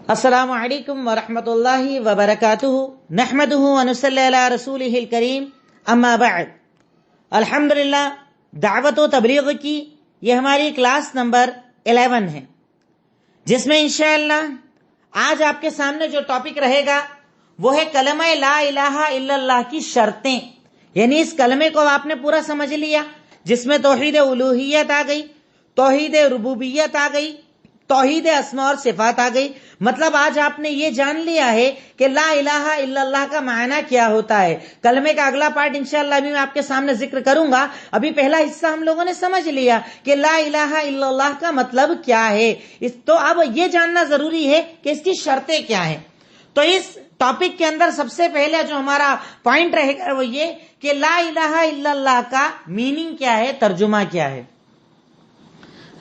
السلام علیکم ورحمۃ اللہ وبرکاتہ نحمدہ ونصلی علی رسولہ الکریم اما بعد۔ الحمدللہ دعوت و تبلیغ کی یہ ہماری کلاس نمبر 11 ہے، جس میں انشاءاللہ آج آپ کے سامنے جو ٹاپک رہے گا وہ ہے کلمہ لا الہ الا اللہ کی شرطیں۔ یعنی اس کلمے کو آپ نے پورا سمجھ لیا، جس میں توحید الوہیت آ گئی، توحید ربوبیت آ گئی، توحید اسماء اور صفات آ گئی۔ مطلب آج آپ نے یہ جان لیا ہے کہ لا الہ الا اللہ کا معنی کیا ہوتا ہے۔ کلمے کا اگلا پارٹ انشاءاللہ ابھی میں آپ کے سامنے ذکر کروں گا۔ ابھی پہلا حصہ ہم لوگوں نے سمجھ لیا کہ لا الہ الا اللہ کا مطلب کیا ہے، تو اب یہ جاننا ضروری ہے کہ اس کی شرطیں کیا ہیں۔ تو اس ٹاپک کے اندر سب سے پہلے جو ہمارا پوائنٹ رہے گا وہ یہ کہ لا الہ الا اللہ کا میننگ کیا ہے، ترجمہ کیا ہے۔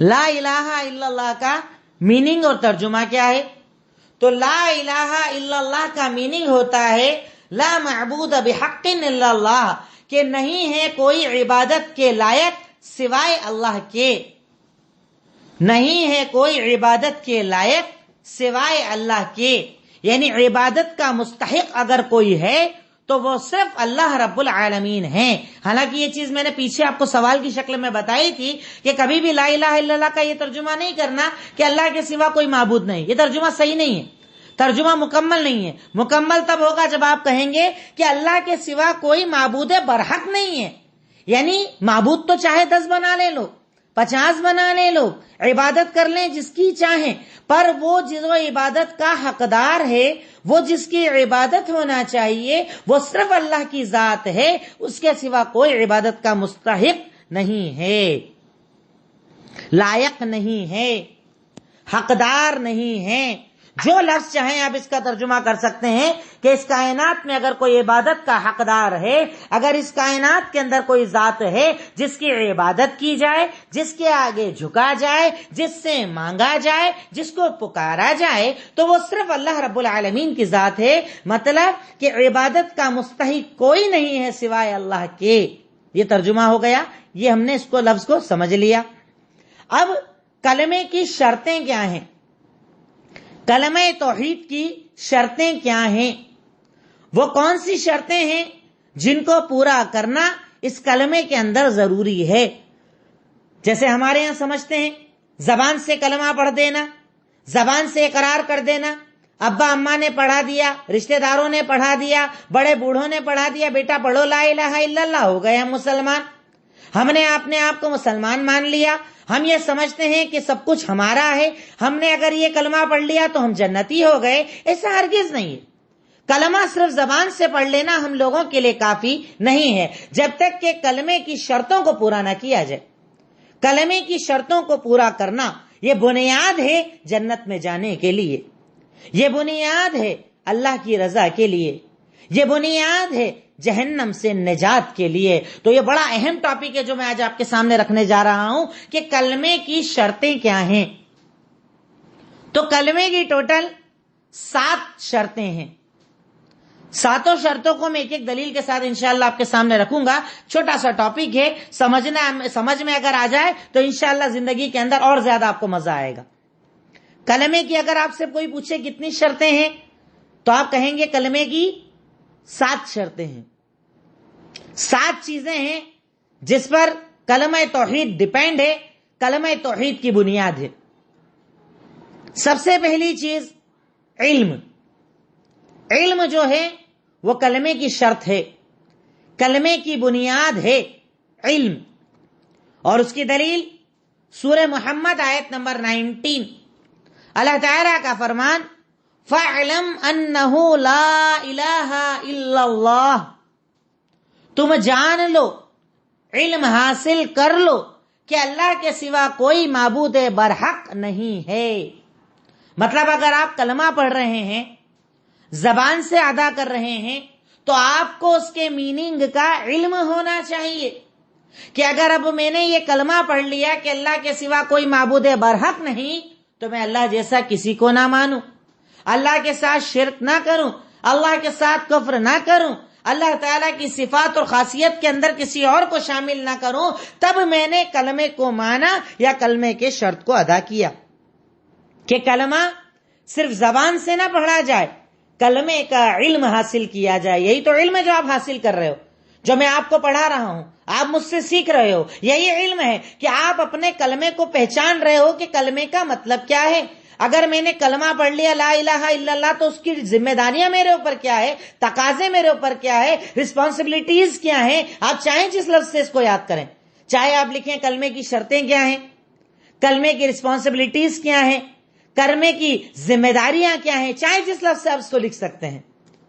لا الہ الا اللہ کا میننگ اور ترجمہ کیا ہے؟ تو لا الہ الا اللہ کا میننگ ہوتا ہے لا معبود بحق الا اللہ، کہ نہیں ہے کوئی عبادت کے لائق سوائے اللہ کے، نہیں ہے کوئی عبادت کے لائق سوائے اللہ کے۔ یعنی عبادت کا مستحق اگر کوئی ہے تو وہ صرف اللہ رب العالمین ہیں۔ حالانکہ یہ چیز میں نے پیچھے آپ کو سوال کی شکل میں بتائی تھی کہ کبھی بھی لا الہ الا اللہ کا یہ ترجمہ نہیں کرنا کہ اللہ کے سوا کوئی معبود نہیں، یہ ترجمہ صحیح نہیں ہے، ترجمہ مکمل نہیں ہے۔ مکمل تب ہوگا جب آپ کہیں گے کہ اللہ کے سوا کوئی معبود برحق نہیں ہے۔ یعنی معبود تو چاہے 10 بنا لے لو، 50 بنا لے لو، عبادت کر لیں جس کی چاہیں، پر وہ جو عبادت کا حقدار ہے، وہ جس کی عبادت ہونا چاہیے، وہ صرف اللہ کی ذات ہے، اس کے سوا کوئی عبادت کا مستحق نہیں ہے، لائق نہیں ہے، حقدار نہیں ہے۔ جو لفظ چاہیں آپ اس کا ترجمہ کر سکتے ہیں کہ اس کائنات میں اگر کوئی عبادت کا حقدار ہے، اگر اس کائنات کے اندر کوئی ذات ہے جس کی عبادت کی جائے، جس کے آگے جھکا جائے، جس سے مانگا جائے، جس کو پکارا جائے، تو وہ صرف اللہ رب العالمین کی ذات ہے۔ مطلب کہ عبادت کا مستحق کوئی نہیں ہے سوائے اللہ کے۔ یہ ترجمہ ہو گیا، یہ ہم نے اس کو لفظ کو سمجھ لیا۔ اب کلمے کی شرطیں کیا ہیں، کلمہ توحید کی شرطیں کیا ہیں، وہ کون سی شرطیں ہیں جن کو پورا کرنا اس کلمے کے اندر ضروری ہے۔ جیسے ہمارے یہاں سمجھتے ہیں زبان سے کلمہ پڑھ دینا، زبان سے اقرار کر دینا، ابا اماں نے پڑھا دیا، رشتہ داروں نے پڑھا دیا، بڑے بوڑھوں نے پڑھا دیا، بیٹا پڑھو لا الہ الا اللہ، ہو گئے ہم مسلمان، ہم نے اپنے آپ کو مسلمان مان لیا۔ ہم یہ سمجھتے ہیں کہ سب کچھ ہمارا ہے، ہم نے اگر یہ کلمہ پڑھ لیا تو ہم جنتی ہو گئے۔ ایسا ہرگز نہیں ہے۔ کلمہ صرف زبان سے پڑھ لینا ہم لوگوں کے لیے کافی نہیں ہے، جب تک کہ کلمے کی شرطوں کو پورا نہ کیا جائے۔ کلمے کی شرطوں کو پورا کرنا یہ بنیاد ہے جنت میں جانے کے لیے، یہ بنیاد ہے اللہ کی رضا کے لیے، یہ بنیاد ہے جہنم سے نجات کے لیے۔ تو یہ بڑا اہم ٹاپک ہے جو میں آج آپ کے سامنے رکھنے جا رہا ہوں کہ کلمے کی شرطیں کیا ہیں۔ تو کلمے کی ٹوٹل 7 شرطیں ہیں۔ 7 شرطوں کو میں ایک ایک دلیل کے ساتھ انشاءاللہ آپ کے سامنے رکھوں گا۔ چھوٹا سا ٹاپک ہے، سمجھ میں اگر آ جائے تو انشاءاللہ زندگی کے اندر اور زیادہ آپ کو مزہ آئے گا۔ کلمے کی اگر آپ سے کوئی پوچھے کتنی شرطیں ہیں تو آپ کہیں گے کلمے کی 7 شرطیں ہیں۔ 7 چیزیں ہیں جس پر کلمہ توحید ڈیپینڈ ہے، کلمہ توحید کی بنیاد ہے۔ سب سے پہلی چیز علم۔ علم جو ہے وہ کلمے کی شرط ہے، کلمے کی بنیاد ہے علم۔ اور اس کی دلیل سورہ محمد آیت نمبر 19، اللہ تعالیٰ کا فرمان فَاعْلَمْ أَنَّهُ لَا إِلَهَ إِلَّا اللَّهُ، تم جان لو، علم حاصل کر لو کہ اللہ کے سوا کوئی معبود برحق نہیں ہے۔ مطلب اگر آپ کلمہ پڑھ رہے ہیں، زبان سے ادا کر رہے ہیں، تو آپ کو اس کے میننگ کا علم ہونا چاہیے کہ اگر اب میں نے یہ کلمہ پڑھ لیا کہ اللہ کے سوا کوئی معبود برحق نہیں، تو میں اللہ جیسا کسی کو نہ مانوں، اللہ کے ساتھ شرک نہ کروں، اللہ کے ساتھ کفر نہ کروں، اللہ تعالیٰ کی صفات اور خاصیت کے اندر کسی اور کو شامل نہ کروں، تب میں نے کلمے کو مانا یا کلمے کے شرط کو ادا کیا۔ کہ کلمہ صرف زبان سے نہ پڑھا جائے، کلمے کا علم حاصل کیا جائے. یہی تو علم ہے جو آپ حاصل کر رہے ہو، جو میں آپ کو پڑھا رہا ہوں، آپ مجھ سے سیکھ رہے ہو. یہی علم ہے کہ آپ اپنے کلمے کو پہچان رہے ہو کہ کلمے کا مطلب کیا ہے. اگر میں نے کلمہ پڑھ لیا لا الہ الا اللہ تو اس کی ذمہ داریاں میرے اوپر کیا ہے، تقاضے میرے اوپر کیا ہے، رسپانسبلٹیز کیا ہیں. آپ چاہیں جس لفظ سے اس کو یاد کریں، چاہے آپ لکھیں کلمے کی شرطیں کیا ہیں، کلمے کی رسپانسبلٹیز کیا ہیں، کلمے کی ذمہ داریاں کیا ہیں، چاہے جس لفظ سے آپ اس کو لکھ سکتے ہیں.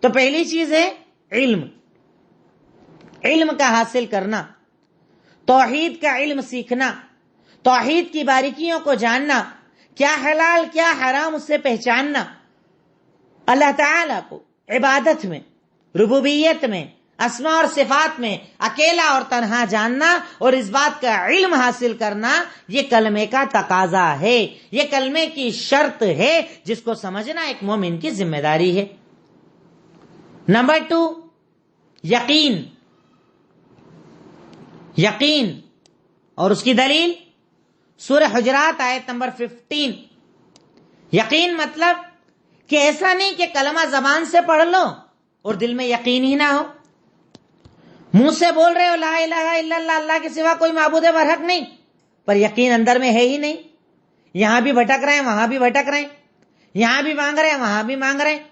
تو پہلی چیز ہے علم، علم کا حاصل کرنا، توحید کا علم سیکھنا، توحید کی باریکیوں کو جاننا، کیا حلال کیا حرام اسے پہچاننا، اللہ تعالیٰ کو عبادت میں، ربوبیت میں، اسماء اور صفات میں اکیلا اور تنہا جاننا اور اس بات کا علم حاصل کرنا، یہ کلمے کا تقاضا ہے، یہ کلمے کی شرط ہے جس کو سمجھنا ایک مومن کی ذمہ داری ہے. نمبر 2، یقین. یقین اور اس کی دلیل سورہ حجرات آیت نمبر 15. یقین مطلب کہ ایسا نہیں کہ کلمہ زبان سے پڑھ لو اور دل میں یقین ہی نہ ہو. منہ سے بول رہے ہو لا الہ الا اللہ، اللہ کے سوا کوئی معبود برحق نہیں، پر یقین اندر میں ہے ہی نہیں. یہاں بھی بھٹک رہے ہیں، وہاں بھی بھٹک رہے ہیں، یہاں بھی مانگ رہے ہیں، وہاں بھی مانگ رہے ہیں،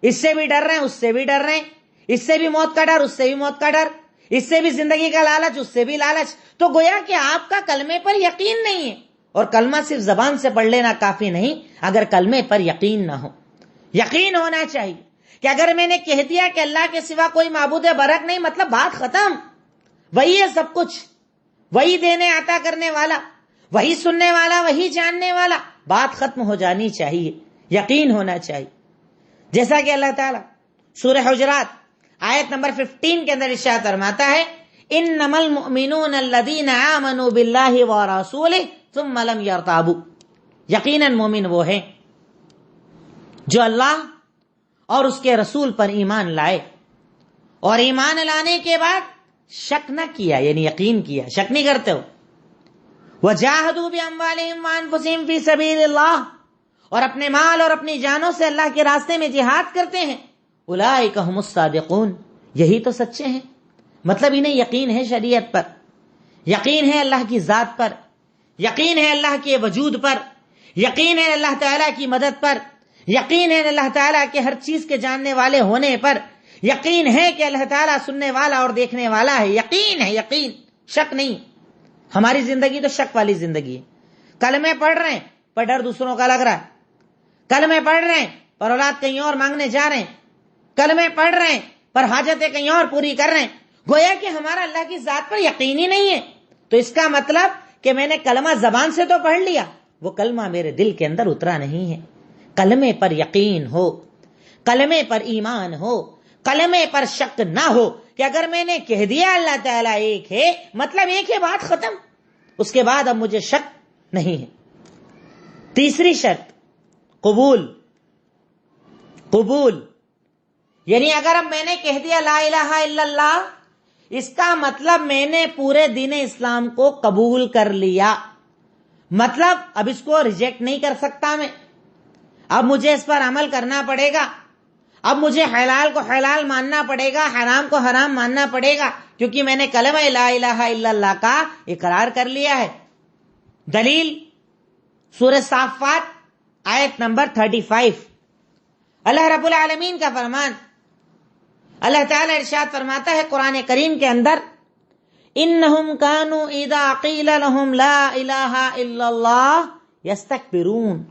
اس سے بھی ڈر رہے ہیں، اس سے بھی ڈر رہے ہیں، اس سے بھی موت کا ڈر، اس سے بھی موت کا ڈر، اس سے بھی زندگی کا لالچ، اس سے بھی لالچ. تو گویا کہ آپ کا کلمے پر یقین نہیں ہے. اور کلمہ صرف زبان سے پڑھ لینا کافی نہیں، اگر کلمے پر یقین نہ ہو. یقین ہونا چاہیے کہ اگر میں نے کہہ دیا کہ اللہ کے سوا کوئی معبود برحق نہیں، مطلب بات ختم. وہی ہے سب کچھ، وہی دینے عطا کرنے والا، وہی سننے والا، وہی جاننے والا. بات ختم ہو جانی چاہیے، یقین ہونا چاہیے. جیسا کہ اللہ تعالیٰ سورہ حجرات آیت نمبر 15 کے اندر ارشاد فرماتا ہے انما المؤمنون الذین آمنوا باللہ ورسولہ ثم لم یرتابوا. یقیناً مومن وہ ہیں جو اللہ اور اس کے رسول پر ایمان لائے اور ایمان لانے کے بعد شک نہ کیا، یعنی یقین کیا، شک نہیں کرتے ہو. وجاہدوا باموالہم وانفسہم فی سبیل اللہ، اور اپنے مال اور اپنی جانوں سے اللہ کے راستے میں جہاد کرتے ہیں. اولئک ھم الصادقون، یہی تو سچے ہیں. مطلب انہیں یقین ہے شریعت پر، یقین ہے اللہ کی ذات پر، یقین ہے اللہ کے وجود پر، یقین ہے اللہ تعالیٰ کی مدد پر، یقین ہے اللہ تعالیٰ کے ہر چیز کے جاننے والے ہونے پر، یقین ہے کہ اللہ تعالیٰ سننے والا اور دیکھنے والا ہے. یقین ہے، یقین، شک نہیں. ہماری زندگی تو شک والی زندگی ہے. کلمے پڑھ رہے ہیں پر ڈر دوسروں کا لگ رہا ہے، کلمے پڑھ رہے ہیں پر اولاد کہیں اور مانگنے جا رہے ہیں، کلمے پڑھ رہے ہیں پر حاجتیں کہیں اور پوری کر رہے ہیں. گویا کہ ہمارا اللہ کی ذات پر یقین ہی نہیں ہے. تو اس کا مطلب کہ میں نے کلمہ زبان سے تو پڑھ لیا، وہ کلمہ میرے دل کے اندر اترا نہیں ہے. کلمے پر یقین ہو، کلمے پر ایمان ہو، کلمے پر شک نہ ہو کہ اگر میں نے کہہ دیا اللہ تعالیٰ ایک ہے، مطلب ایک ہے، بات ختم. اس کے بعد اب مجھے شک نہیں ہے. تیسری شرط قبول. قبول یعنی اگر اب میں نے کہہ دیا لا الہ الا اللہ، اس کا مطلب میں نے پورے دین اسلام کو قبول کر لیا. مطلب اب اس کو ریجیکٹ نہیں کر سکتا میں، اب مجھے اس پر عمل کرنا پڑے گا، اب مجھے حلال کو حلال ماننا پڑے گا، حرام کو حرام ماننا پڑے گا، کیونکہ میں نے کلمہ لا الہ الا اللہ کا اقرار کر لیا ہے. دلیل سورہ صافات آیت نمبر 35. اللہ رب العالمین کا فرمان، اللہ تعالیٰ ارشاد فرماتا ہے قرآن کریم کے اندر انہم کانوا اذا قیل لهم لا الہ الا اللہ یستکبرون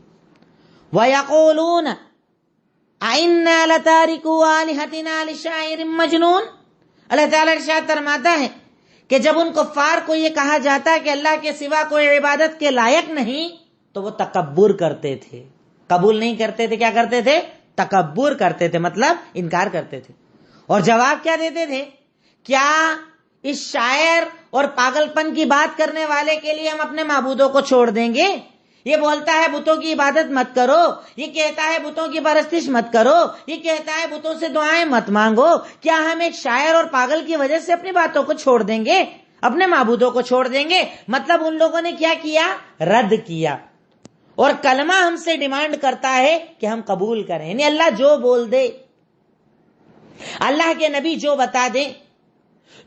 ویقولون اِنَّا لَتَارِكُوا آلِهَتِنَا لِشَاعِرٍ مَجْنُونٍ. اللہ تعالیٰ ارشاد فرماتا ہے کہ جب ان کفار کو یہ کہا جاتا کہ اللہ کے سوا کوئی عبادت کے لائق نہیں تو وہ تکبر کرتے تھے، قبول نہیں کرتے تھے. کیا کرتے تھے؟ تکبر کرتے تھے، مطلب انکار کرتے تھے. اور جواب کیا دیتے تھے؟ کیا اس شاعر اور پاگل پن کی بات کرنے والے کے لیے ہم اپنے معبودوں کو چھوڑ دیں گے؟ یہ بولتا ہے بتوں کی عبادت مت کرو، یہ کہتا ہے بتوں کی پرستش مت کرو، یہ کہتا ہے بتوں سے دعائیں مت مانگو. کیا ہم ایک شاعر اور پاگل کی وجہ سے اپنی باتوں کو چھوڑ دیں گے، اپنے معبودوں کو چھوڑ دیں گے؟ مطلب ان لوگوں نے کیا کیا؟ رد کیا. اور کلمہ ہم سے ڈیمانڈ کرتا ہے کہ ہم قبول کریں. یعنی اللہ جو بول دے، اللہ کے نبی جو بتا دیں،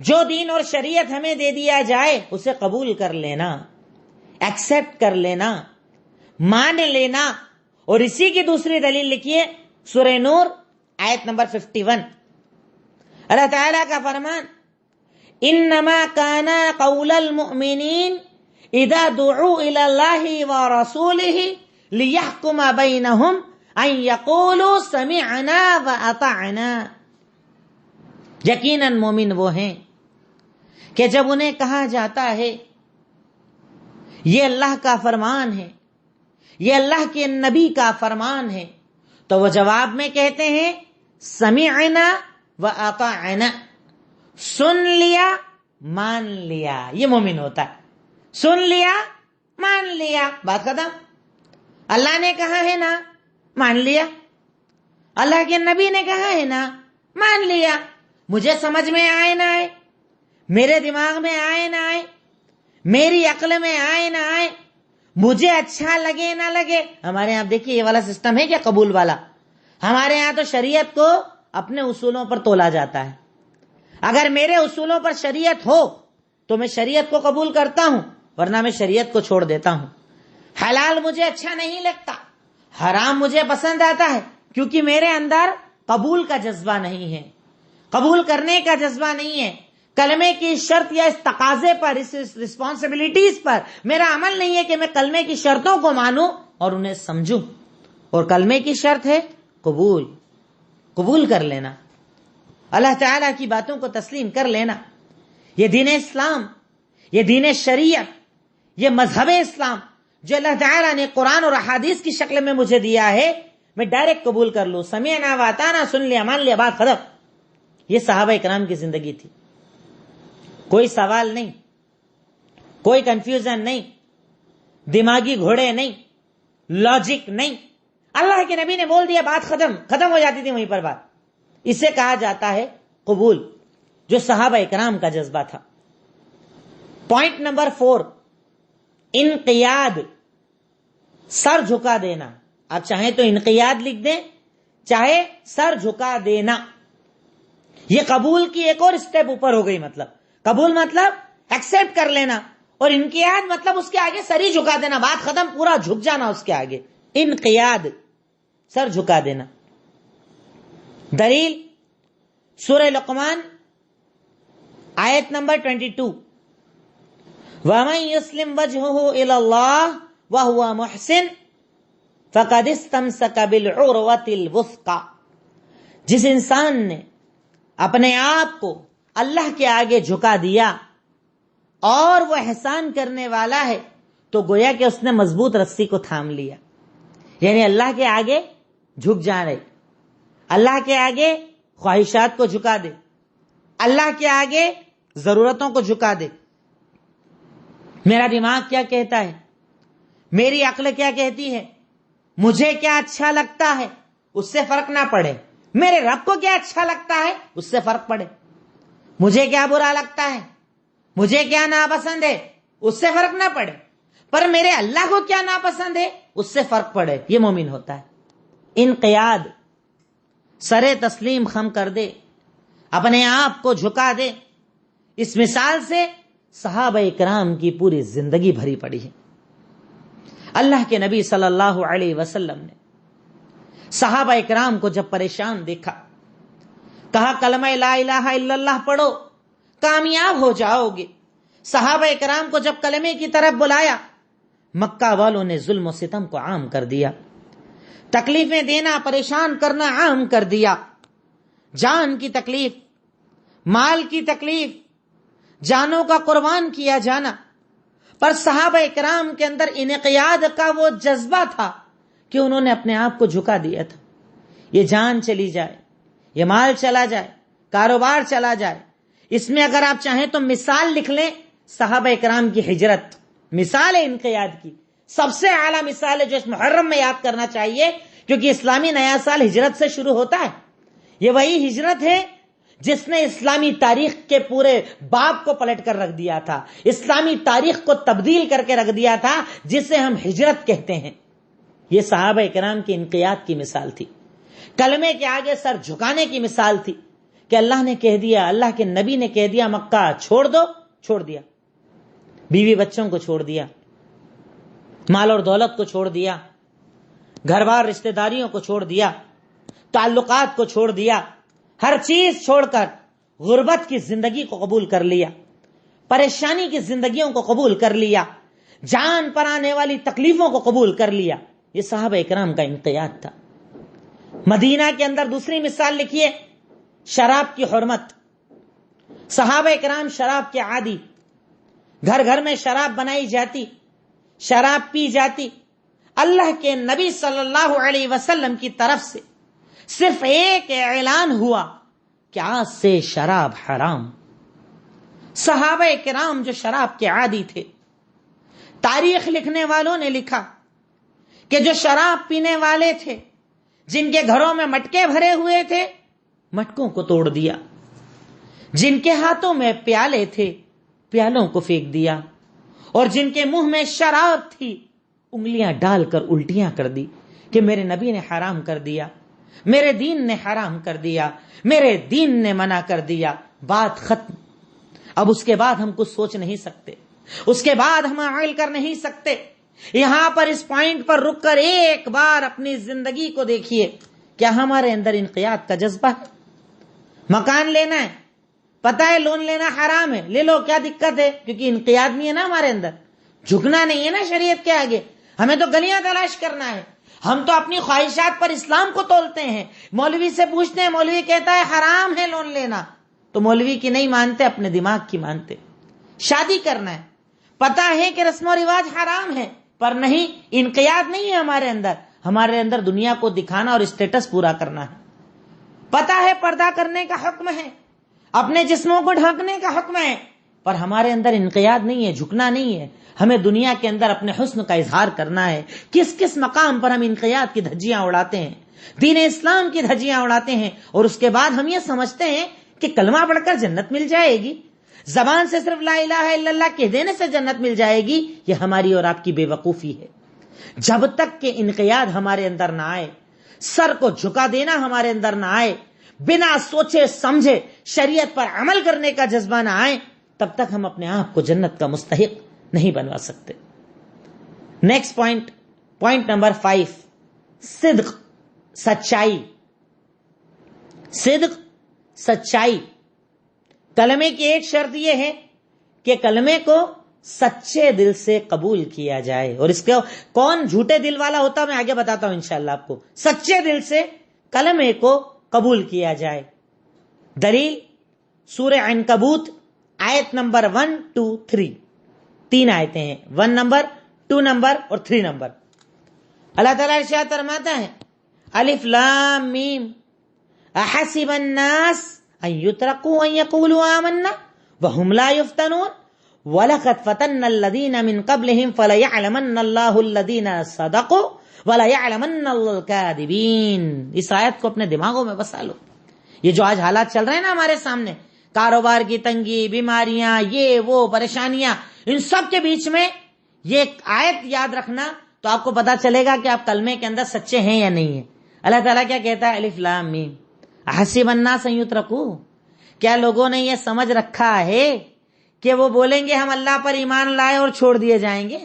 جو دین اور شریعت ہمیں دے دیا جائے اسے قبول کر لینا، ایکسپٹ کر لینا، مان لینا. اور اسی کی دوسری دلیل لکھیے سورہ نور آیت نمبر 51. اللہ تعالیٰ کا فرمان انما کان قول المؤمنین اذا دعوا الی اللہ ورسولہ لیحکم بینہم ان یقولوا سمعنا واطعنا. یقیناً مومن وہ ہیں کہ جب انہیں کہا جاتا ہے یہ اللہ کا فرمان ہے، یہ اللہ کے نبی کا فرمان ہے، تو وہ جواب میں کہتے ہیں سمعنا واطعنا، سن لیا مان لیا. یہ مومن ہوتا ہے، سن لیا مان لیا، بات ختم. اللہ نے کہا ہے نا مان لیا، اللہ کے نبی نے کہا ہے نا مان لیا. مجھے سمجھ میں آئے نہ آئے، میرے دماغ میں آئے نہ آئے، میری عقل میں آئے نہ آئے، مجھے اچھا لگے نہ لگے. ہمارے یہاں دیکھیے یہ والا سسٹم ہے کیا قبول والا. ہمارے یہاں تو شریعت کو اپنے اصولوں پر تولا جاتا ہے. اگر میرے اصولوں پر شریعت ہو تو میں شریعت کو قبول کرتا ہوں، ورنہ میں شریعت کو چھوڑ دیتا ہوں. حلال مجھے اچھا نہیں لگتا، حرام مجھے پسند آتا ہے، کیونکہ میرے اندر قبول کا جذبہ نہیں ہے، قبول کرنے کا جذبہ نہیں ہے. کلمے کی شرط یا اس تقاضے پر، اس رسپانسبلٹیز پر میرا عمل نہیں ہے کہ میں کلمے کی شرطوں کو مانوں اور انہیں سمجھوں. اور کلمے کی شرط ہے قبول کر لینا، اللہ تعالیٰ کی باتوں کو تسلیم کر لینا. یہ دین اسلام، یہ دین شریعت، یہ مذہب اسلام جو اللہ تعالیٰ نے قرآن اور احادیث کی شکل میں مجھے دیا ہے، میں ڈائریکٹ قبول کر لوں. سمعنا واطعنا، سن لیا مان لیا، بات ختم. یہ صحابہ کرام کی زندگی تھی. کوئی سوال نہیں، کوئی کنفیوژن نہیں، دماغی گھوڑے نہیں، لاجک نہیں. اللہ کے نبی نے بول دیا، بات ختم ہو جاتی تھی وہیں پر بات. اسے کہا جاتا ہے قبول، جو صحابہ کرام کا جذبہ تھا. پوائنٹ نمبر 4، انقیاد، سر جھکا دینا. آپ چاہیں تو انقیاد لکھ دیں، چاہے سر جھکا دینا. یہ قبول کی ایک اور سٹیپ اوپر ہو گئی. مطلب قبول مطلب ایکسپٹ کر لینا، اور انقیاد مطلب اس کے آگے سر ہی جھکا دینا، بات ختم، پورا جھک جانا اس کے آگے. انقیاد، سر جھکا دینا. دلیل سورہ لقمان آیت نمبر 22، وَمَن يُسْلِمْ وَجْهُهُ إِلَى اللَّهِ وَهُوَ مُحْسِنٌ فَقَدِ اسْتَمْسَكَ بِالْعُرْوَةِ الْوُثْقَى. جس انسان نے اپنے آپ کو اللہ کے آگے جھکا دیا اور وہ احسان کرنے والا ہے، تو گویا کہ اس نے مضبوط رسی کو تھام لیا. یعنی اللہ کے آگے جھک جانے، اللہ کے آگے خواہشات کو جھکا دے، اللہ کے آگے ضرورتوں کو جھکا دے. میرا دماغ کیا کہتا ہے، میری عقل کیا کہتی ہے، مجھے کیا اچھا لگتا ہے اس سے فرق نہ پڑے، میرے رب کو کیا اچھا لگتا ہے اس سے فرق پڑے. مجھے کیا برا لگتا ہے، مجھے کیا ناپسند ہے اس سے فرق نہ پڑے، پر میرے اللہ کو کیا ناپسند ہے اس سے فرق پڑے. یہ مومن ہوتا ہے. انقیاد، سر تسلیم خم کر دے، اپنے آپ کو جھکا دے. اس مثال سے صحابہ کرام کی پوری زندگی بھری پڑی ہے. اللہ کے نبی صلی اللہ علیہ وسلم نے صحابہ کرام کو جب پریشان دیکھا، کہا کلمہ لا الہ الا اللہ پڑھو کامیاب ہو جاؤ گے. صحابہ کرام کو جب کلمے کی طرف بلایا، مکہ والوں نے ظلم و ستم کو عام کر دیا، تکلیفیں دینا، پریشان کرنا عام کر دیا. جان کی تکلیف، مال کی تکلیف، جانوں کا قربان کیا جانا. پر صحابہ کرام کے اندر انقیاد کا وہ جذبہ تھا کہ انہوں نے اپنے آپ کو جھکا دیا تھا. یہ جان چلی جائے، یہ مال چلا جائے، کاروبار چلا جائے، اس میں اگر آپ چاہیں تو مثال لکھ لیں صحابہ کرام کی ہجرت، مثال ہے انقیاد کی. سب سے اعلیٰ مثال ہے جو اس محرم میں یاد کرنا چاہیے، کیونکہ اسلامی نیا سال ہجرت سے شروع ہوتا ہے. یہ وہی ہجرت ہے جس نے اسلامی تاریخ کے پورے باب کو پلٹ کر رکھ دیا تھا، اسلامی تاریخ کو تبدیل کر کے رکھ دیا تھا، جسے ہم ہجرت کہتے ہیں. یہ صحابہ کرام کی انقیاد کی مثال تھی، کلمے کے آگے سر جھکانے کی مثال تھی کہ اللہ نے کہہ دیا، اللہ کے نبی نے کہہ دیا مکہ چھوڑ دو، چھوڑ دیا، بیوی بچوں کو چھوڑ دیا، مال اور دولت کو چھوڑ دیا، گھر بار رشتہ داریوں کو چھوڑ دیا، تعلقات کو چھوڑ دیا، ہر چیز چھوڑ کر غربت کی زندگی کو قبول کر لیا، پریشانی کی زندگیوں کو قبول کر لیا، جان پر آنے والی تکلیفوں کو قبول کر لیا۔ یہ صحابہ اکرام کا انقیاد تھا۔ مدینہ کے اندر دوسری مثال لکھیے، شراب کی حرمت۔ صحابہ اکرام شراب کے عادی، گھر گھر میں شراب بنائی جاتی، شراب پی جاتی۔ اللہ کے نبی صلی اللہ علیہ وسلم کی طرف سے صرف ایک اعلان ہوا کہ آج سے شراب حرام۔ صحابہ کرام جو شراب کے عادی تھے، تاریخ لکھنے والوں نے لکھا کہ جو شراب پینے والے تھے، جن کے گھروں میں مٹکے بھرے ہوئے تھے، مٹکوں کو توڑ دیا، جن کے ہاتھوں میں پیالے تھے، پیالوں کو پھینک دیا، اور جن کے منہ میں شراب تھی، انگلیاں ڈال کر الٹیاں کر دی کہ میرے نبی نے حرام کر دیا، میرے دین نے حرام کر دیا، میرے دین نے منع کر دیا۔ بات ختم۔ اب اس کے بعد ہم کچھ سوچ نہیں سکتے، اس کے بعد ہم عمل کر نہیں سکتے۔ یہاں پر اس پوائنٹ پر رک کر ایک بار اپنی زندگی کو دیکھیے، کیا ہمارے اندر انقیاد کا جذبہ ہے؟ مکان لینا ہے، پتہ ہے لون لینا حرام ہے، لے لو، کیا دقت ہے؟ کیونکہ انقیاد نہیں ہے نا ہمارے اندر، جھکنا نہیں ہے نا شریعت کے آگے۔ ہمیں تو گلیاں تلاش کرنا ہے، ہم تو اپنی خواہشات پر اسلام کو تولتے ہیں۔ مولوی سے پوچھتے ہیں، مولوی کہتا ہے حرام ہے لون لینا، تو مولوی کی نہیں مانتے، اپنے دماغ کی مانتے۔ شادی کرنا ہے، پتہ ہے کہ رسم و رواج حرام ہے، پر نہیں، انقیاد نہیں ہے ہمارے اندر۔ ہمارے اندر دنیا کو دکھانا اور اسٹیٹس پورا کرنا ہے۔ پتہ ہے پردہ کرنے کا حکم ہے، اپنے جسموں کو ڈھانکنے کا حکم ہے، پر ہمارے اندر انقیاد نہیں ہے، جھکنا نہیں ہے۔ ہمیں دنیا کے اندر اپنے حسن کا اظہار کرنا ہے۔ کس کس مقام پر ہم انقیاد کی دھجیاں اڑاتے ہیں، دین اسلام کی دھجیاں اڑاتے ہیں، اور اس کے بعد ہم یہ سمجھتے ہیں کہ کلمہ پڑھ کر جنت مل جائے گی، زبان سے صرف لا الہ الا اللہ کہہ دینے سے جنت مل جائے گی۔ یہ ہماری اور آپ کی بے وقوفی ہے۔ جب تک کہ انقیاد ہمارے اندر نہ آئے، سر کو جھکا دینا ہمارے اندر نہ آئے، بنا سوچے سمجھے شریعت پر عمل کرنے کا جذبہ نہ آئے، تب تک ہم اپنے آپ کو جنت کا مستحق نہیں بنوا سکتے۔ نیکسٹ پوائنٹ نمبر 5، صدق، سچائی۔ صدق، سچائی۔ کلمے کی ایک شرط یہ ہے کہ کلمے کو سچے دل سے قبول کیا جائے، اور اس کو کون جھوٹے دل والا ہوتا میں آگے بتاتا ہوں انشاءاللہ آپ کو۔ سچے دل سے کلمے کو قبول کیا جائے۔ دلیل سورہ عنکبوت آیت نمبر 1 2 3، 3 آیتیں ہیں، 1 نمبر، 2 نمبر اور 3 نمبر۔ اللہ تعالیٰ ارشاد فرماتا ہے، الف لام میم احسب الناس ان يتركوا ان يقولوا آمنا وهم لا يفتنون وَلَقَدْ فَتَنَّ الَّذِينَ مِن قَبْلِهِمْ فَلَيَعْلَمَنَّ اللَّهُ الَّذِينَ صَدَقُوا وَلَيَعْلَمَنَّ الْكَاذِبِينَ۔ اس آیت کو اپنے دماغوں میں بسا لو۔ یہ جو آج حالات چل رہے ہیں نا ہمارے سامنے، کاروبار کی تنگی، بیماریاں، یہ وہ پریشانیاں، ان سب کے بیچ میں یہ آیت یاد رکھنا تو آپ کو پتا چلے گا کہ آپ کلمے کے اندر سچے ہیں یا نہیں ہیں۔ اللہ تعالیٰ کیا کہتا ہے، الف لام میم احسب الناس ان یترکوا، کیا لوگوں نے یہ سمجھ رکھا ہے کہ وہ بولیں گے ہم اللہ پر ایمان لائے اور چھوڑ دیے جائیں گے؟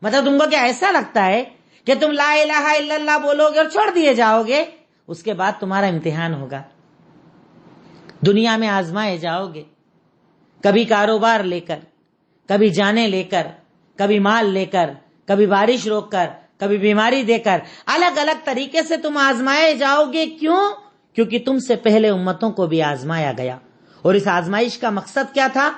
مطلب تم کو کیا ایسا لگتا ہے کہ تم لا الہ الا اللہ بولو گے اور چھوڑ دیے جاؤ گے؟ اس کے بعد تمہارا امتحان ہوگا، دنیا میں آزمائے جاؤ گے، کبھی کاروبار لے کر، کبھی جانے لے کر، کبھی مال لے کر، کبھی بارش روک کر، کبھی بیماری دے کر، الگ الگ طریقے سے تم آزمائے جاؤ گے۔ کیوں؟ کیونکہ تم سے پہلے امتوں کو بھی آزمایا گیا، اور اس آزمائش کا مقصد کیا تھا؟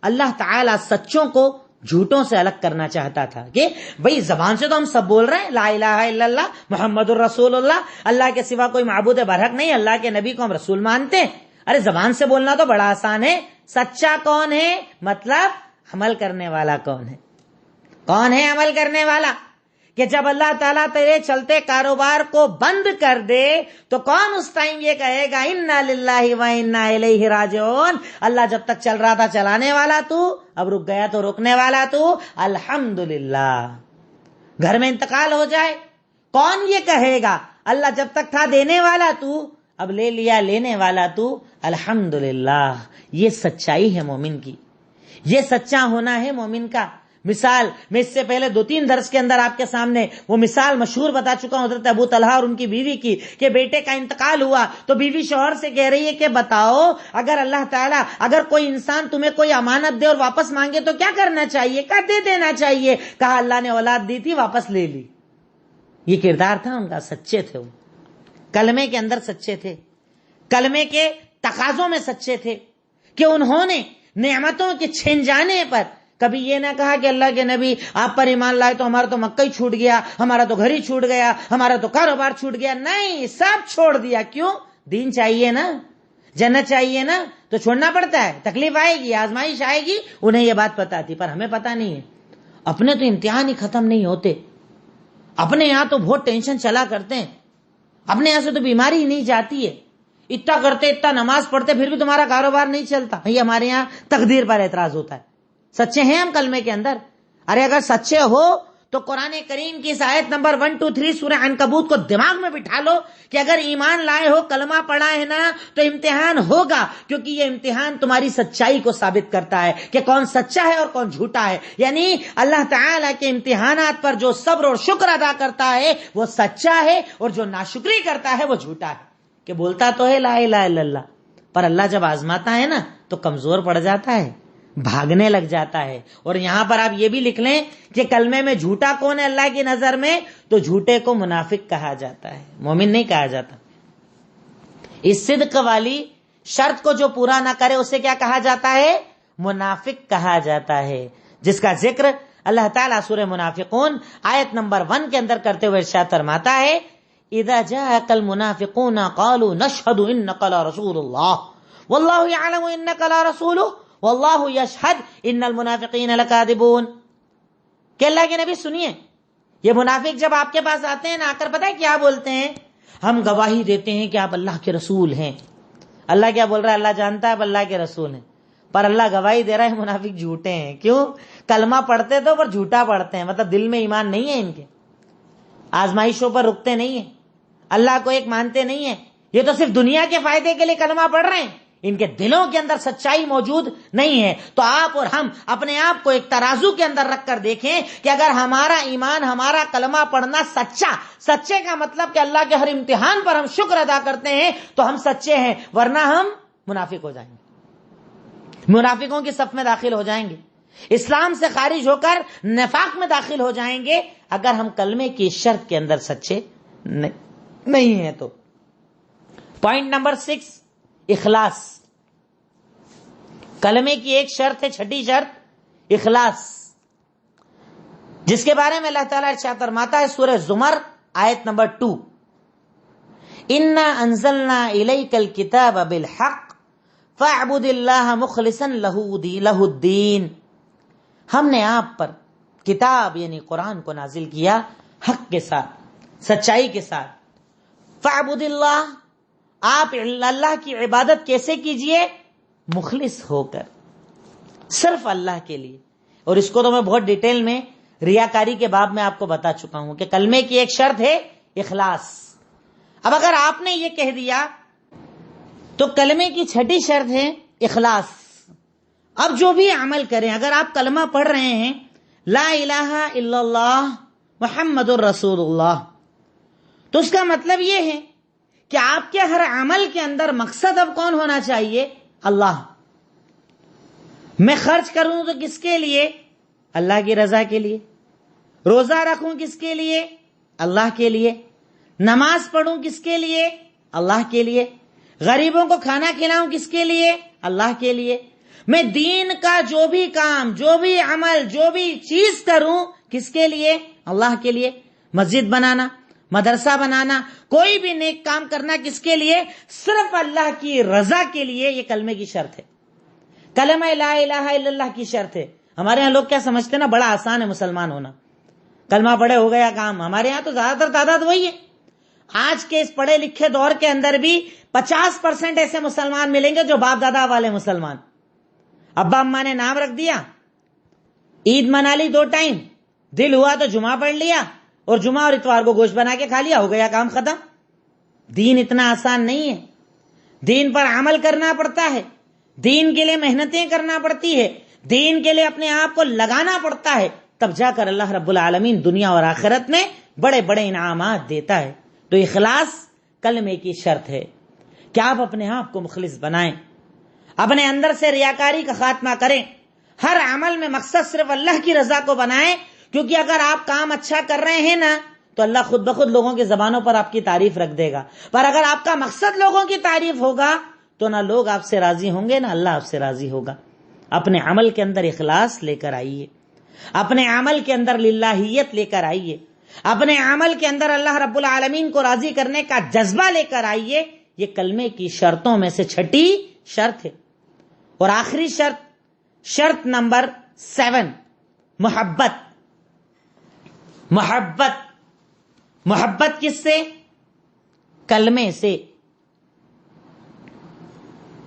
اللہ تعالیٰ سچوں کو جھوٹوں سے الگ کرنا چاہتا تھا کہ بھئی زبان سے تو ہم سب بول رہے ہیں لا الہ الا اللہ محمد الرسول اللہ، اللہ کے سوا کوئی معبود برحق نہیں، اللہ کے نبی کو ہم رسول مانتے ہیں۔ ارے زبان سے بولنا تو بڑا آسان ہے، سچا کون ہے؟ مطلب عمل کرنے والا کون ہے؟ کون ہے عمل کرنے والا؟ کہ جب اللہ تعالیٰ تیرے چلتے کاروبار کو بند کر دے تو کون اس ٹائم یہ کہے گا انا للہ و انا الیہ راجعون؟ اللہ جب تک چل رہا تھا چلانے والا تو، اب رک گیا تو روکنے والا تو، الحمدللہ۔ گھر میں انتقال ہو جائے، کون یہ کہے گا اللہ جب تک تھا دینے والا تو، اب لے لیا لینے والا تو، الحمدللہ۔ یہ سچائی ہے مومن کی، یہ سچا ہونا ہے مومن کا۔ مثال میں اس سے پہلے 2-3 درس کے اندر آپ کے سامنے وہ مثال مشہور بتا چکا ہوں حضرت ابو طلحہ اور ان کی بیوی کی، کہ بیٹے کا انتقال ہوا تو بیوی شوہر سے کہہ رہی ہے کہ بتاؤ اگر اللہ تعالیٰ اگر کوئی انسان تمہیں کوئی امانت دے اور واپس مانگے تو کیا کرنا چاہیے؟ کہا دے دینا چاہیے۔ کہا اللہ نے اولاد دی تھی واپس لے لی۔ یہ کردار تھا ان کا، سچے تھے وہ، کلمے کے اندر سچے تھے، کلمے کے تقاضوں میں سچے تھے، کہ انہوں نے نعمتوں کے چھن جانے پر کبھی یہ نہ کہا کہ اللہ کے نبی آپ پر ایمان لائے تو ہمارا تو مکہ ہی چھوٹ گیا، ہمارا تو گھر ہی چھوٹ گیا، ہمارا تو کاروبار چھوٹ گیا۔ نہیں، سب چھوڑ دیا۔ کیوں؟ دین چاہیے نا، جنت چاہیے نا، تو چھوڑنا پڑتا ہے۔ تکلیف آئے گی، آزمائش آئے گی، انہیں یہ بات پتا تھی پر ہمیں پتا نہیں ہے۔ اپنے تو امتحان ہی ختم نہیں ہوتے، اپنے یہاں تو بہت ٹینشن چلا کرتے ہیں، اپنے یہاں سے تو بیماری ہی نہیں جاتی ہے، اتنا کرتے اتنا نماز پڑھتے پھر بھی تمہارا کاروبار نہیں چلتا۔ یہ ہمارے یہاں تقدیر پر اعتراض ہوتا ہے۔ سچے ہیں ہم کلمے کے اندر؟ ارے اگر سچے ہو تو قرآن کریم کی اس آیت نمبر 123 سورہ عنکبوت کو دماغ میں بٹھا لو کہ اگر ایمان لائے ہو، کلمہ پڑھا ہے نا، تو امتحان ہوگا، کیونکہ یہ امتحان تمہاری سچائی کو ثابت کرتا ہے کہ کون سچا ہے اور کون جھوٹا ہے۔ یعنی اللہ تعالیٰ کے امتحانات پر جو صبر اور شکر ادا کرتا ہے وہ سچا ہے، اور جو ناشکری کرتا ہے وہ جھوٹا ہے۔ کہ بولتا تو ہے لا الہ الا اللہ، پر اللہ جب آزماتا ہے نا تو کمزور پڑ جاتا ہے، بھاگنے لگ جاتا ہے۔ اور یہاں پر آپ یہ بھی لکھ لیں کہ کلمے میں جھوٹا کون ہے اللہ کی نظر میں؟ تو جھوٹے کو منافق کہا جاتا ہے، مومن نہیں کہا جاتا۔ اس صدق والی شرط کو جو پورا نہ کرے اسے کیا کہا جاتا ہے؟ منافق کہا جاتا ہے، جس کا ذکر اللہ تعالیٰ سورہ منافقون آیت نمبر 1 کے اندر کرتے ہوئے ارشاد فرماتا ہے اذا جاءك المنافقون قالوا نشهد انك لرسول الله والله يعلم انك لرسوله واللہ یشہد ان المنافقین لکاذبون۔ کہ اللہ کے نبی سنیے، یہ منافق جب آپ کے پاس آتے ہیں نا، آ کر پتہ ہے کیا بولتے ہیں؟ ہم گواہی دیتے ہیں کہ آپ اللہ کے رسول ہیں۔ اللہ کیا بول رہا ہے؟ اللہ جانتا ہے آپ اللہ کے رسول ہیں، پر اللہ گواہی دے رہا ہے منافق جھوٹے ہیں۔ کیوں؟ کلمہ پڑھتے تو پر جھوٹا پڑھتے ہیں، مطلب دل میں ایمان نہیں ہے ان کے، آزمائشوں پر رکتے نہیں ہیں، اللہ کو ایک مانتے نہیں ہیں، یہ تو صرف دنیا کے فائدے کے لیے کلمہ پڑھ رہے ہیں، ان کے دلوں کے اندر سچائی موجود نہیں ہے۔ تو آپ اور ہم اپنے آپ کو ایک ترازو کے اندر رکھ کر دیکھیں کہ اگر ہمارا ایمان، ہمارا کلمہ پڑھنا سچا، سچے کا مطلب کہ اللہ کے ہر امتحان پر ہم شکر ادا کرتے ہیں تو ہم سچے ہیں، ورنہ ہم منافق ہو جائیں گے، منافقوں کی صف میں داخل ہو جائیں گے، اسلام سے خارج ہو کر نفاق میں داخل ہو جائیں گے اگر ہم کلمے کی شرط کے اندر سچے نہیں ہیں۔ تو پوائنٹ نمبر 6، اخلاص۔ کلمے کی ایک شرط ہے، چھٹی شرط اخلاص، جس کے بارے میں اللہ تعالیٰ ارشاد فرماتا ہے سورہ زمر آیت نمبر 2 انا انزلنا الیک الکتاب بالحق فاعبد اللہ مخلصا لہ الدین۔ ہم نے آپ پر کتاب یعنی قرآن کو نازل کیا حق کے ساتھ، سچائی کے ساتھ۔ فاعبد اللہ، آپ اللہ کی عبادت کیسے کیجئے؟ مخلص ہو کر، صرف اللہ کے لیے۔ اور اس کو تو میں بہت ڈیٹیل میں ریاکاری کے باب میں آپ کو بتا چکا ہوں کہ کلمے کی ایک شرط ہے اخلاص۔ اب اگر آپ نے یہ کہہ دیا تو کلمے کی چھٹی شرط ہے اخلاص۔ اب جو بھی عمل کریں، اگر آپ کلمہ پڑھ رہے ہیں لا الہ الا اللہ محمد الرسول اللہ، تو اس کا مطلب یہ ہے کہ آپ کے ہر عمل کے اندر مقصد اب کون ہونا چاہیے؟ اللہ۔ میں خرچ کروں تو کس کے لیے؟ اللہ کی رضا کے لیے۔ روزہ رکھوں کس کے لیے؟ اللہ کے لیے۔ نماز پڑھوں کس کے لیے؟ اللہ کے لیے۔ غریبوں کو کھانا کھلاؤں کس کے لیے؟ اللہ کے لیے۔ میں دین کا جو بھی کام، جو بھی عمل، جو بھی چیز کروں کس کے لیے؟ اللہ کے لیے۔ مسجد بنانا، مدرسہ بنانا، کوئی بھی نیک کام کرنا کس کے لیے؟ صرف اللہ کی رضا کے لیے۔ یہ کلمے کی شرط ہے، کلمہ لا الہ الا اللہ کی شرط ہے۔ ہمارے ہاں لوگ کیا سمجھتے ہیں نا، بڑا آسان ہے مسلمان ہونا، کلمہ پڑھے ہو گیا کام۔ ہمارے ہاں تو زیادہ تر تعداد وہی ہے۔ آج کے اس پڑھے لکھے دور کے اندر بھی 50% ایسے مسلمان ملیں گے جو باپ دادا والے مسلمان، ابا اماں نے نام رکھ دیا، عید منا لی 2 ٹائم، دل ہوا تو جمعہ پڑھ لیا، اور جمعہ اور اتوار کو گوشت بنا کے کھا لیا، ہو گیا کام ختم۔ دین اتنا آسان نہیں ہے، دین پر عمل کرنا پڑتا ہے، دین کے لیے محنتیں کرنا پڑتی ہے، دین کے لیے اپنے آپ کو لگانا پڑتا ہے، تب جا کر اللہ رب العالمین دنیا اور آخرت میں بڑے بڑے انعامات دیتا ہے۔ تو اخلاص کلمے کی شرط ہے کہ آپ اپنے آپ کو مخلص بنائیں، اپنے اندر سے ریاکاری کا خاتمہ کریں، ہر عمل میں مقصد صرف اللہ کی رضا کو بنائیں، کیونکہ اگر آپ کام اچھا کر رہے ہیں نا تو اللہ خود بخود لوگوں کی زبانوں پر آپ کی تعریف رکھ دے گا، پر اگر آپ کا مقصد لوگوں کی تعریف ہوگا تو نہ لوگ آپ سے راضی ہوں گے نہ اللہ آپ سے راضی ہوگا۔ اپنے عمل کے اندر اخلاص لے کر آئیے، اپنے عمل کے اندر للہیت لے کر آئیے، اپنے عمل کے اندر اللہ رب العالمین کو راضی کرنے کا جذبہ لے کر آئیے۔ یہ کلمے کی شرطوں میں سے چھٹی شرط ہے۔ اور آخری شرط نمبر 7، محبت۔ محبت کس سے؟ کلمے سے،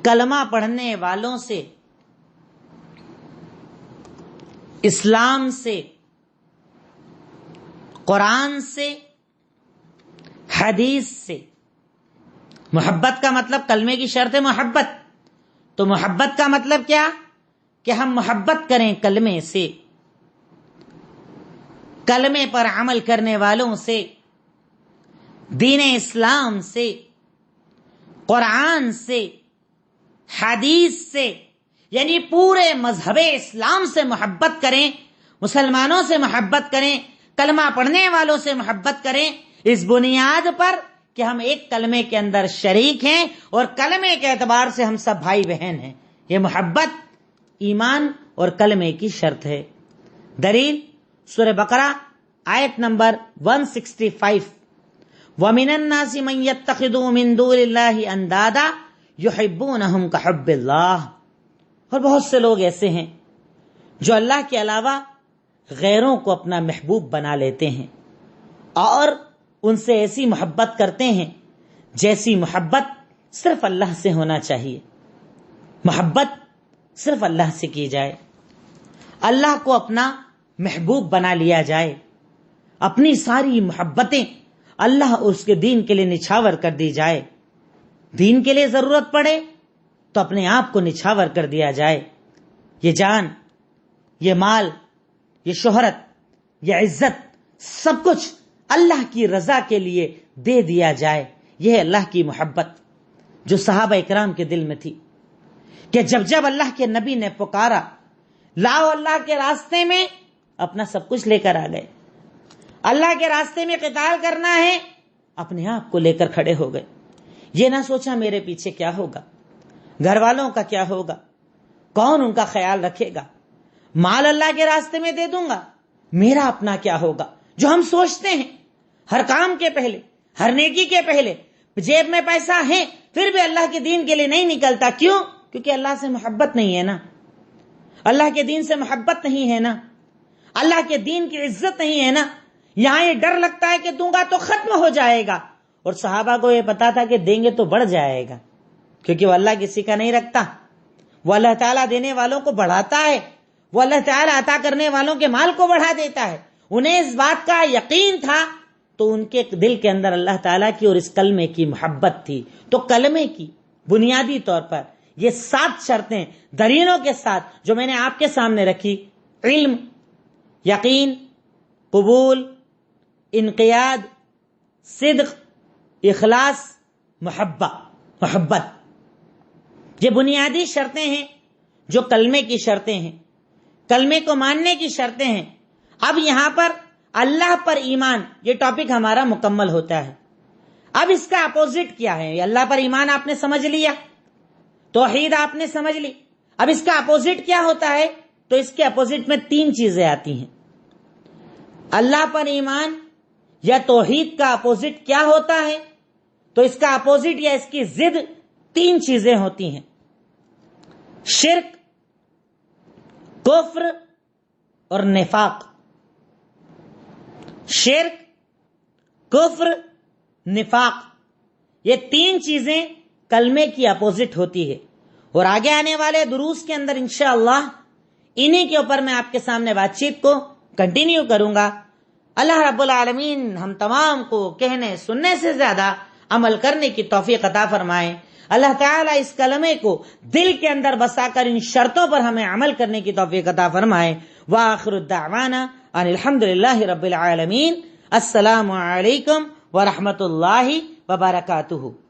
کلمہ پڑھنے والوں سے، اسلام سے، قرآن سے، حدیث سے۔ محبت کا مطلب، کلمے کی شرط ہے محبت، تو محبت کا مطلب کیا؟ کہ ہم محبت کریں کلمے سے، کلمے پر عمل کرنے والوں سے، دین اسلام سے، قرآن سے، حدیث سے، یعنی پورے مذہب اسلام سے محبت کریں، مسلمانوں سے محبت کریں، کلمہ پڑھنے والوں سے محبت کریں، اس بنیاد پر کہ ہم ایک کلمے کے اندر شریک ہیں اور کلمے کے اعتبار سے ہم سب بھائی بہن ہیں۔ یہ محبت ایمان اور کلمے کی شرط ہے۔ دلیل سورہ بقرہ آیت نمبر 165، وَمِنَ النَّاسِ مَن يَتَّخِذُ مِن دُونِ اللَّهِ أَندَادًا يُحِبُّونَهُمْ كَحُبِّ اللَّهِ۔ اور بہت سے لوگ ایسے ہیں جو اللہ کے علاوہ غیروں کو اپنا محبوب بنا لیتے ہیں اور ان سے ایسی محبت کرتے ہیں جیسی محبت صرف اللہ سے ہونا چاہیے۔ محبت صرف اللہ سے کی جائے، اللہ کو اپنا محبوب بنا لیا جائے، اپنی ساری محبتیں اللہ اور اس کے دین کے لیے نچھاور کر دی جائے، دین کے لیے ضرورت پڑے تو اپنے آپ کو نچھاور کر دیا جائے، یہ جان، یہ مال، یہ شہرت، یہ عزت، سب کچھ اللہ کی رضا کے لیے دے دیا جائے۔ یہ ہے اللہ کی محبت جو صحابہ اکرام کے دل میں تھی، کہ جب جب اللہ کے نبی نے پکارا، لاؤ اللہ کے راستے میں، اپنا سب کچھ لے کر آ گئے۔ اللہ کے راستے میں قتال کرنا ہے، اپنے آپ کو لے کر کھڑے ہو گئے۔ یہ نہ سوچا میرے پیچھے کیا ہوگا، گھر والوں کا کیا ہوگا، کون ان کا خیال رکھے گا، مال اللہ کے راستے میں دے دوں گا، میرا اپنا کیا ہوگا، جو ہم سوچتے ہیں ہر کام کے پہلے، ہر نیکی کے پہلے۔ جیب میں پیسہ ہے پھر بھی اللہ کے دین کے لیے نہیں نکلتا، کیوں؟ کیونکہ اللہ سے محبت نہیں ہے نا، اللہ کے دین سے محبت نہیں ہے نا، اللہ کے دین کی عزت نہیں ہے نا۔ یہاں یہ ڈر لگتا ہے کہ دوں گا تو ختم ہو جائے گا، اور صحابہ کو یہ پتا تھا کہ دیں گے تو بڑھ جائے گا، کیونکہ وہ اللہ کسی کا نہیں رکھتا، وہ اللہ تعالیٰ دینے والوں کو بڑھاتا ہے، وہ اللہ تعالیٰ عطا کرنے والوں کے مال کو بڑھا دیتا ہے۔ انہیں اس بات کا یقین تھا تو ان کے دل کے اندر اللہ تعالیٰ کی اور اس کلمے کی محبت تھی۔ تو کلمے کی بنیادی طور پر یہ 7 شرطیں دلیلوں کے ساتھ جو میں نے آپ کے سامنے رکھی، علم، یقین، قبول، انقیاد، صدق، اخلاص، محبت، یہ بنیادی شرطیں ہیں جو کلمے کی شرطیں ہیں، کلمے کو ماننے کی شرطیں ہیں۔ اب یہاں پر اللہ پر ایمان، یہ ٹاپک ہمارا مکمل ہوتا ہے۔ اب اس کا اپوزٹ کیا ہے؟ اللہ پر ایمان آپ نے سمجھ لیا، توحید آپ نے سمجھ لی، اب اس کا اپوزٹ کیا ہوتا ہے؟ تو اس کے اپوزٹ میں 3 چیزیں آتی ہیں۔ اللہ پر ایمان یا توحید کا اپوزٹ کیا ہوتا ہے؟ تو اس کا اپوزٹ یا اس کی ضد 3 چیزیں ہوتی ہیں: شرک، کفر اور نفاق۔ شرک، کفر، نفاق، یہ 3 چیزیں کلمے کی اپوزٹ ہوتی ہے، اور آگے آنے والے دروس کے اندر انشاءاللہ انہی کے اوپر میں آپ کے سامنے بات چیت کو کنٹینیو کروں گا۔ اللہ رب العالمین ہم تمام کو کہنے سننے سے زیادہ عمل کرنے کی توفیق عطا فرمائے. اللہ تعالیٰ اس کلمے کو دل کے اندر بسا کر ان شرطوں پر ہمیں عمل کرنے کی توفیق عطا فرمائے. وآخر الدعوانا ان الحمدللہ رب العالمین. السلام علیکم ورحمۃ اللہ وبرکاتہ.